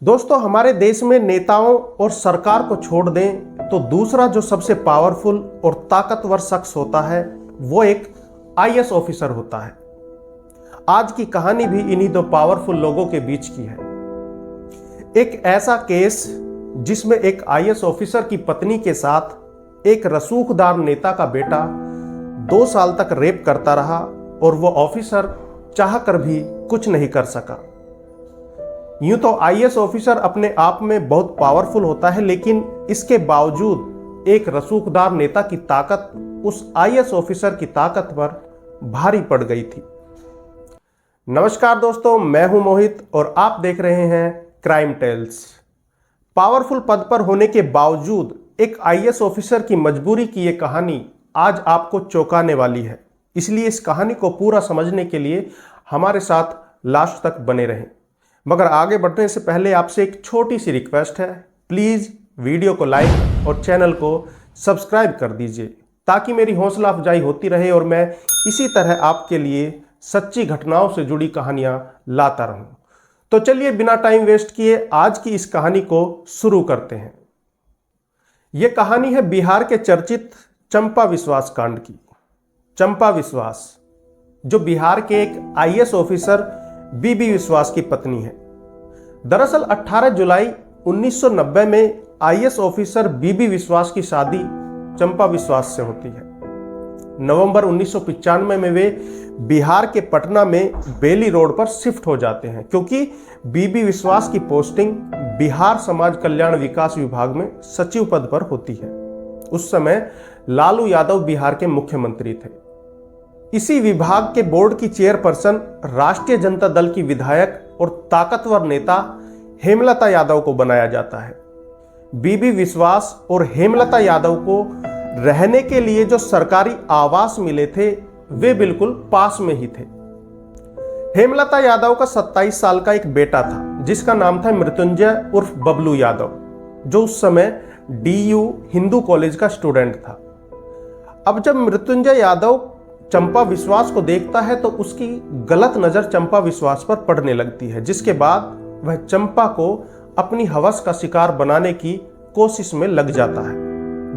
दोस्तों, हमारे देश में नेताओं और सरकार को छोड़ दें तो दूसरा जो सबसे पावरफुल और ताकतवर शख्स होता है वो एक आईएएस ऑफिसर होता है। आज की कहानी भी इन्हीं दो पावरफुल लोगों के बीच की है। एक ऐसा केस जिसमें एक आईएएस ऑफिसर की पत्नी के साथ एक रसूखदार नेता का बेटा 2 साल तक रेप करता रहा और वो ऑफिसर चाहकर भी कुछ नहीं कर सका। यूं तो आईएएस ऑफिसर अपने आप में बहुत पावरफुल होता है, लेकिन इसके बावजूद एक रसूखदार नेता की ताकत उस आईएएस ऑफिसर की ताकत पर भारी पड़ गई थी। नमस्कार दोस्तों, मैं हूं मोहित और आप देख रहे हैं क्राइम टेल्स। पावरफुल पद पर होने के बावजूद एक आईएएस ऑफिसर की मजबूरी की यह कहानी आज आपको चौंकाने वाली है। इसलिए इस कहानी को पूरा समझने के लिए हमारे साथ लास्ट तक बने रहें। मगर आगे बढ़ने से पहले आपसे एक छोटी सी रिक्वेस्ट है, प्लीज़ वीडियो को लाइक और चैनल को सब्सक्राइब कर दीजिए ताकि मेरी हौसला अफजाई होती रहे और मैं इसी तरह आपके लिए सच्ची घटनाओं से जुड़ी कहानियां लाता रहूं। तो चलिए बिना टाइम वेस्ट किए आज की इस कहानी को शुरू करते हैं। यह कहानी है बिहार के चर्चित चंपा विश्वास कांड की। चंपा विश्वास जो बिहार के एक आईएएस ऑफिसर बीबी विश्वास की पत्नी है। दरअसल 18 जुलाई 1990 में आईएएस ऑफिसर बीबी विश्वास की शादी चंपा विश्वास से होती है। नवंबर 1995 में वे बिहार के पटना में बेली रोड पर शिफ्ट हो जाते हैं, क्योंकि बीबी विश्वास की पोस्टिंग बिहार समाज कल्याण विकास विभाग में सचिव पद पर होती है। उस समय लालू यादव बिहार के मुख्यमंत्री थे। इसी विभाग के बोर्ड की चेयरपर्सन राष्ट्रीय जनता दल की विधायक और ताकतवर नेता हेमलता यादव को बनाया जाता है। बीबी विश्वास और हेमलता यादव को रहने के लिए जो सरकारी आवास मिले थे वे बिल्कुल पास में ही थे। हेमलता यादव का 27 साल का एक बेटा था जिसका नाम था मृत्युंजय उर्फ बबलू यादव, जो उस समय DU हिंदू कॉलेज का स्टूडेंट था। अब जब मृत्युंजय यादव चंपा विश्वास को देखता है तो उसकी गलत नजर चंपा विश्वास पर पड़ने लगती है, जिसके बाद वह चंपा को अपनी हवस का शिकार बनाने की कोशिश में लग जाता है।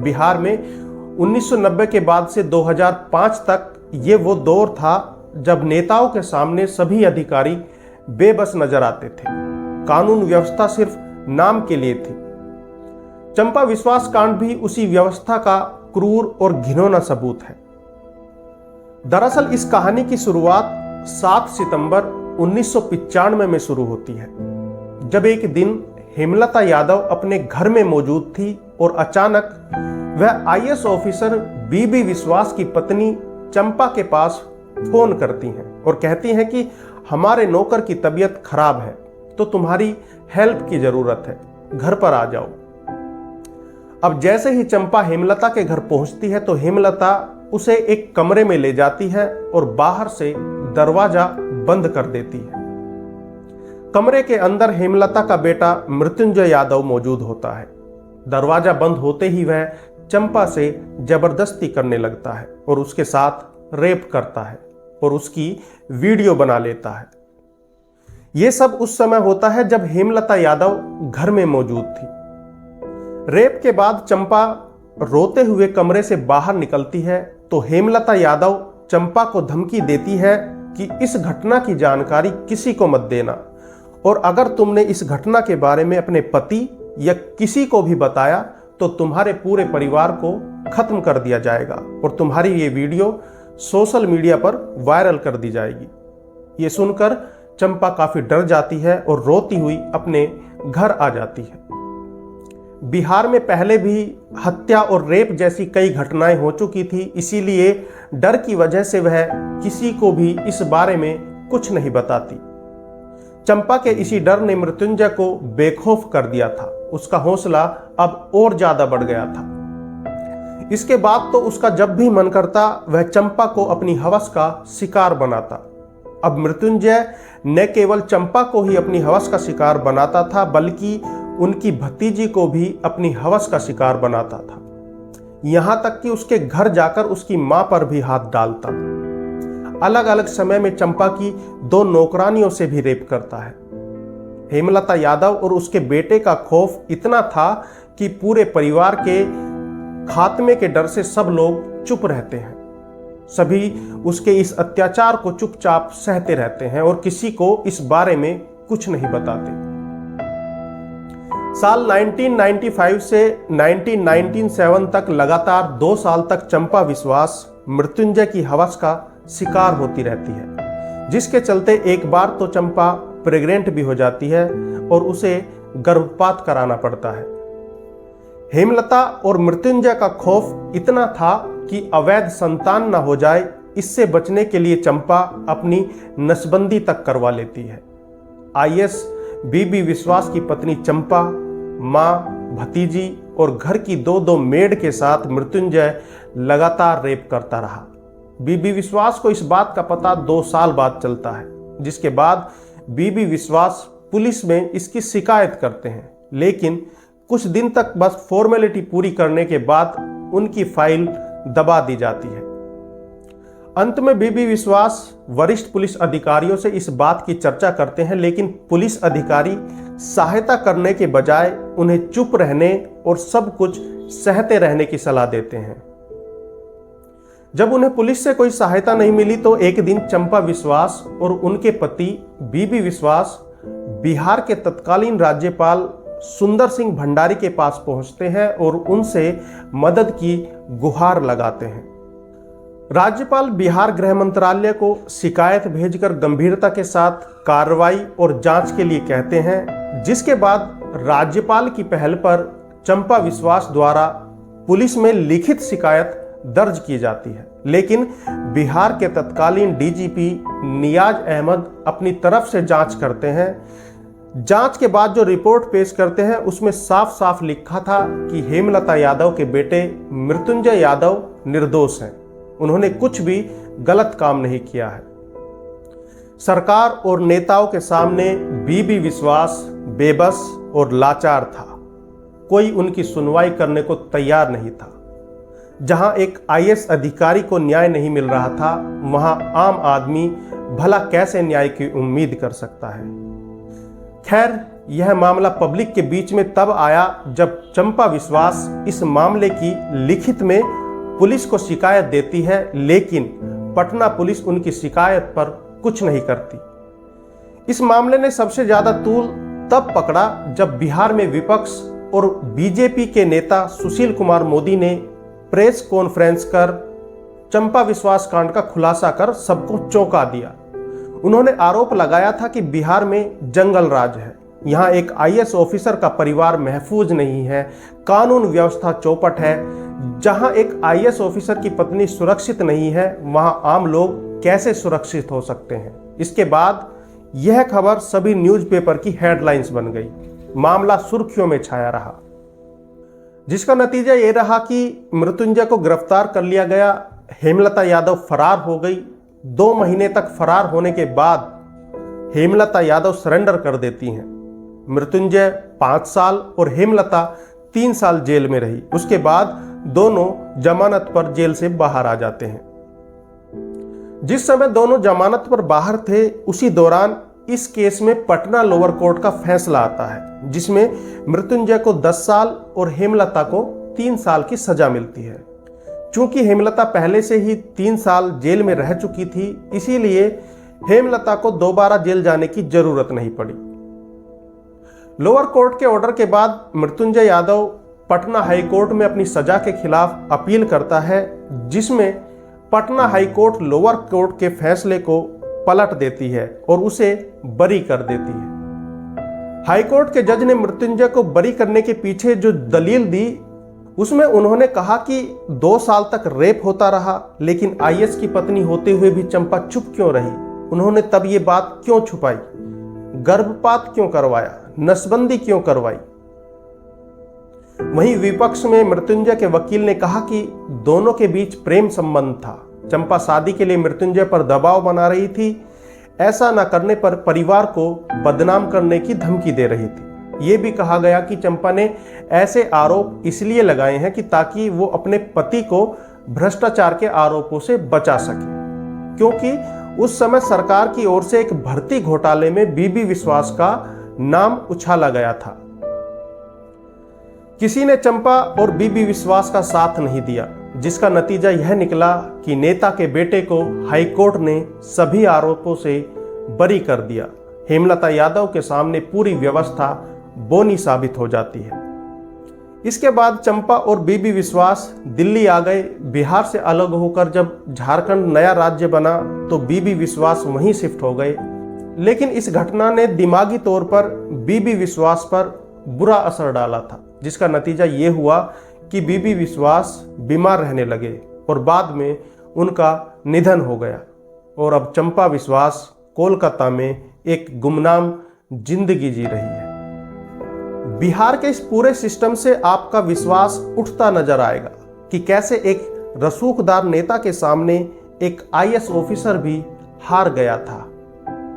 बिहार में 1990 के बाद से 2005 तक ये वो दौर था जब नेताओं के सामने सभी अधिकारी बेबस नजर आते थे। कानून व्यवस्था सिर्फ नाम के लिए थी। चंपा विश्वास कांड भी उसी व्यवस्था का क्रूर और घिनौना सबूत है। दरअसल इस कहानी की शुरुआत 7 सितंबर 1995 में शुरू होती है, जब एक दिन हेमलता यादव अपने घर में मौजूद थी और अचानक वह आईएएस ऑफिसर बीबी विश्वास की पत्नी चंपा के पास फोन करती हैं और कहती हैं कि हमारे नौकर की तबीयत खराब है तो तुम्हारी हेल्प की जरूरत है, घर पर आ जाओ। अब जैसे ही चंपा हेमलता के घर पहुंचती है तो हेमलता उसे एक कमरे में ले जाती है और बाहर से दरवाजा बंद कर देती है। कमरे के अंदर हेमलता का बेटा मृत्युंजय यादव मौजूद होता है। दरवाजा बंद होते ही वह चंपा से जबरदस्ती करने लगता है और उसके साथ रेप करता है और उसकी वीडियो बना लेता है। यह सब उस समय होता है जब हेमलता यादव घर में मौजूद थी। रेप के बाद चंपा रोते हुए कमरे से बाहर निकलती है तो हेमलता यादव चंपा को धमकी देती है कि इस घटना की जानकारी किसी को मत देना, और अगर तुमने इस घटना के बारे में अपने पति या किसी को भी बताया तो तुम्हारे पूरे परिवार को खत्म कर दिया जाएगा और तुम्हारी ये वीडियो सोशल मीडिया पर वायरल कर दी जाएगी। ये सुनकर चंपा काफी डर जाती है और रोती हुई अपने घर आ जाती है। बिहार में पहले भी हत्या और रेप जैसी कई घटनाएं हो चुकी थी, इसीलिए डर की वजह से वह किसी को भी इस बारे में कुछ नहीं बताती। चंपा के इसी डर ने मृत्युंजय को बेखौफ कर दिया था। उसका हौसला अब और ज्यादा बढ़ गया था। इसके बाद तो उसका जब भी मन करता वह चंपा को अपनी हवस का शिकार बनाता। अब मृत्युंजय न केवल चंपा को ही अपनी हवस का शिकार बनाता था, बल्कि उनकी भतीजी को भी अपनी हवस का शिकार बनाता था। यहां तक कि उसके घर जाकर उसकी मां पर भी हाथ डालता। अलग अलग समय में चंपा की 2 नौकरानियों से भी रेप करता है। हेमलता यादव और उसके बेटे का खौफ इतना था कि पूरे परिवार के खात्मे के डर से सब लोग चुप रहते हैं। सभी उसके इस अत्याचार को चुपचाप सहते रहते हैं और किसी को इस बारे में कुछ नहीं बताते। साल 1995 से 1997 तक लगातार 2 साल तक चंपा विश्वास मृत्युंजय की हवस का शिकार होती रहती है, जिसके चलते एक बार तो चंपा प्रेग्नेंट भी हो जाती है और उसे गर्भपात कराना पड़ता है। हेमलता और मृत्युंजय का खौफ इतना था कि अवैध संतान न हो जाए, इससे बचने के लिए चंपा अपनी नसबंदी तक करवा लेती है। आईएएस बीबी विश्वास की पत्नी चंपा मां, भतीजी और घर की 2-2 मेड के साथ मृत्युंजय लगातार रेप करता रहा। बीबी विश्वास को इस बात का पता 2 साल बाद चलता है, जिसके बाद बीबी विश्वास पुलिस में इसकी शिकायत करते हैं, लेकिन कुछ दिन तक बस फॉर्मेलिटी पूरी करने के बाद उनकी फाइल दबा दी जाती है। अंत में बीबी विश्वास वरिष्ठ पुलिस अधिकारियों से इस बात की चर्चा करते हैं, लेकिन पुलिस अधिकारी सहायता करने के बजाय उन्हें चुप रहने और सब कुछ सहते रहने की सलाह देते हैं। जब उन्हें पुलिस से कोई सहायता नहीं मिली तो एक दिन चंपा विश्वास और उनके पति बीबी विश्वास बिहार के तत्कालीन राज्यपाल सुंदर सिंह भंडारी के पास पहुंचते हैं और उनसे मदद की गुहार लगाते हैं। राज्यपाल बिहार गृह मंत्रालय को शिकायत भेजकर गंभीरता के साथ कार्रवाई और जांच के लिए कहते हैं, जिसके बाद राज्यपाल की पहल पर चंपा विश्वास द्वारा पुलिस में लिखित शिकायत दर्ज की जाती है। लेकिन बिहार के तत्कालीन डीजीपी नियाज अहमद अपनी तरफ से जांच करते हैं। जांच के बाद जो रिपोर्ट पेश करते हैं उसमें साफ साफ लिखा था कि हेमलता यादव के बेटे मृत्युंजय यादव निर्दोष हैं, उन्होंने कुछ भी गलत काम नहीं किया है। सरकार और नेताओं के सामने बीबी विश्वास बेबस और लाचार था, कोई उनकी सुनवाई करने को तैयार नहीं था। जहां एक आईएएस अधिकारी को न्याय नहीं मिल रहा था, वहां आम आदमी भला कैसे न्याय की उम्मीद कर सकता है। खैर, यह मामला पब्लिक के बीच में तब आया जब चंपा विश्वास इस मामले की लिखित में पुलिस को शिकायत देती है, लेकिन पटना पुलिस उनकी शिकायत पर कुछ नहीं करती। इस मामले ने सबसे ज्यादा तूल तब पकड़ा जब बिहार में विपक्ष और बीजेपी के नेता सुशील कुमार मोदी ने प्रेस कॉन्फ्रेंस कर चंपा विश्वास कांड का खुलासा कर सबको चौंका दिया। उन्होंने आरोप लगाया था कि बिहार में जंगल राज है, यहाँ एक आईएएस ऑफिसर का परिवार महफूज नहीं है, कानून व्यवस्था चौपट है। जहां एक आईएएस ऑफिसर की पत्नी सुरक्षित नहीं है, वहां आम लोग कैसे सुरक्षित हो सकते हैं। इसके बाद यह खबर सभी न्यूज़पेपर की हेडलाइंस बन गई, मामला सुर्खियों में छाया रहा, जिसका नतीजा यह रहा कि मृत्युंजय को गिरफ्तार कर लिया गया। हेमलता यादव फरार हो गई। 2 महीने तक फरार होने के बाद हेमलता यादव सरेंडर कर देती हैं। मृत्युंजय 5 साल और हेमलता 3 साल जेल में रही। उसके बाद दोनों जमानत पर जेल से बाहर आ जाते हैं। जिस समय दोनों जमानत पर बाहर थे, उसी दौरान इस केस में पटना लोअर कोर्ट का फैसला आता है, जिसमें मृत्युंजय को 10 साल और हेमलता को 3 साल की सजा मिलती है। चूंकि हेमलता पहले से ही 3 साल जेल में रह चुकी थी, इसीलिए हेमलता को दोबारा जेल जाने की जरूरत नहीं पड़ी। लोअर कोर्ट के ऑर्डर के बाद मृत्युंजय यादव पटना हाई कोर्ट में अपनी सजा के खिलाफ अपील करता है, जिसमें Patna high court lower court के फैसले को पलट देती है और उसे बरी कर देती है। हाई कोर्ट के जज ने मृत्युंजय को बरी करने के पीछे जो दलील दी, उसमें उन्होंने कहा कि 2 साल तक रेप होता रहा, लेकिन आईएएस की पत्नी होते हुए भी चंपा चुप क्यों रही, उन्होंने तब ये बात क्यों छुपाई, गर्भपात क्यों करवाया, नसबंदी क्यों करवाई। वहीं विपक्ष में मृत्युंजय के वकील ने कहा कि दोनों के बीच प्रेम संबंध था, चंपा शादी के लिए मृत्युंजय पर दबाव बना रही थी, ऐसा न करने पर परिवार को बदनाम करने की धमकी दे रही थी। ये भी कहा गया कि चंपा ने ऐसे आरोप इसलिए लगाए हैं कि ताकि वो अपने पति को भ्रष्टाचार के आरोपों से बचा सके, क्योंकि उस समय सरकार की ओर से एक भर्ती घोटाले में बीबी विश्वास का नाम उछाला गया था। किसी ने चंपा और बीबी विश्वास का साथ नहीं दिया, जिसका नतीजा यह निकला कि नेता के बेटे को हाईकोर्ट ने सभी आरोपों से बरी कर दिया। हेमलता यादव के सामने पूरी व्यवस्था बोनी साबित हो जाती है। इसके बाद चंपा और बीबी विश्वास दिल्ली आ गए। बिहार से अलग होकर जब झारखंड नया राज्य बना तो बीबी विश्वास वहीं शिफ्ट हो गए। लेकिन इस घटना ने दिमागी तौर पर बीबी विश्वास पर बुरा असर डाला था, जिसका नतीजा ये हुआ कि बीबी विश्वास बीमार रहने लगे और बाद में उनका निधन हो गया। और अब चंपा विश्वास कोलकाता में एक गुमनाम जिंदगी जी रही है। बिहार के इस पूरे सिस्टम से आपका विश्वास उठता नजर आएगा कि कैसे एक रसूखदार नेता के सामने एक आईएएस ऑफिसर भी हार गया था।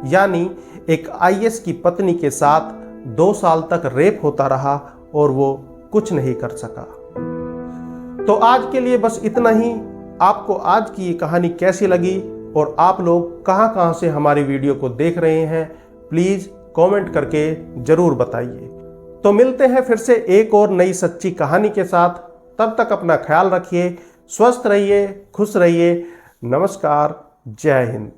यानी एक आईएएस की पत्नी के साथ 2 साल तक रेप होता रहा और वो कुछ नहीं कर सका। तो आज के लिए बस इतना ही। आपको आज की ये कहानी कैसी लगी और आप लोग कहां से हमारी वीडियो को देख रहे हैं, प्लीज कमेंट करके जरूर बताइए। तो मिलते हैं फिर से एक और नई सच्ची कहानी के साथ। तब तक अपना ख्याल रखिए, स्वस्थ रहिए, खुश रहिए। नमस्कार, जय हिंद।